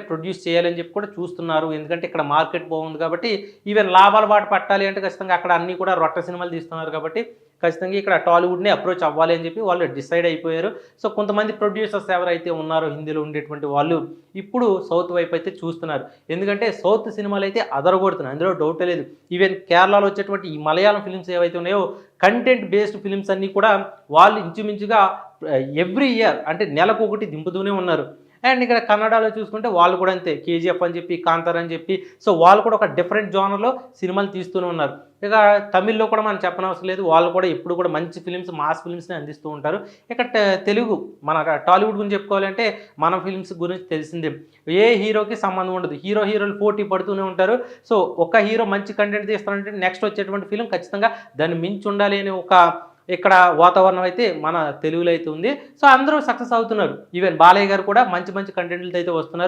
Produce చేయాలని చెప్పి కూడా చూస్తున్నారు. ఎందుకంటే ఇక్కడ మార్కెట్ బాగుంది కాబట్టి ఈవెన్ లాభాల బాట పట్టాలి అంటే ఖచ్చితంగా అక్కడ అన్నీ కూడా రొట్ట సినిమాలు తీస్తున్నారు కాబట్టి ఖచ్చితంగా ఇక్కడ టాలీవుడ్ని అప్రోచ్ అవ్వాలి అని చెప్పి వాళ్ళు డిసైడ్ అయిపోయారు. సో కొంతమంది ప్రొడ్యూసర్స్ ఎవరైతే ఉన్నారో హిందీలో ఉండేటువంటి వాళ్ళు ఇప్పుడు సౌత్ వైపు అయితే చూస్తున్నారు. ఎందుకంటే సౌత్ సినిమాలు అయితే అదరగొడుతున్నాయి, అందులో డౌటే లేదు. ఈవెన్ కేరళలో వచ్చేటువంటి ఈ మలయాళం ఫిల్మ్స్ ఏవైతే ఉన్నాయో కంటెంట్ బేస్డ్ ఫిల్మ్స్ అన్నీ కూడా వాళ్ళు ఇంచుమించుగా ఎవ్రీ ఇయర్ అంటే నెలకు ఒకటి దింపుతూనే ఉన్నారు. అండ్ ఇక్కడ కన్నడలో చూసుకుంటే వాళ్ళు కూడా అంతే, కేజీఎఫ్ అని చెప్పి, కాంతార్ అని చెప్పి, సో వాళ్ళు కూడా ఒక డిఫరెంట్ జోనర్లో సినిమాలు తీస్తూనే ఉన్నారు. ఇక తమిళ్లో కూడా మనం చెప్పనవసరం లేదు, వాళ్ళు కూడా ఎప్పుడు కూడా మంచి ఫిల్మ్స్, మాస్ ఫిల్మ్స్ని అందిస్తూ ఉంటారు. ఇక తెలుగు మన టాలీవుడ్ గురించి చెప్పుకోవాలంటే మన ఫిల్మ్స్ గురించి తెలిసిందే, ఏ హీరోకి సంబంధం ఉండదు, హీరోలు పోటీ పడుతూనే ఉంటారు. సో ఒక హీరో మంచి కంటెంట్ తీస్తారంటే నెక్స్ట్ వచ్చేటువంటి ఫిల్మ్ ఖచ్చితంగా దాన్ని మించి ఉండాలి అనే ఒక ఇక్కడ వాతావరణం అయితే మన తెలుగులో అయితే ఉంది. సో అందరూ సక్సెస్ అవుతున్నారు. ఈవెన్ బాలయ్య గారు కూడా మంచి కంటెంట్లతో అయితే వస్తున్నారు.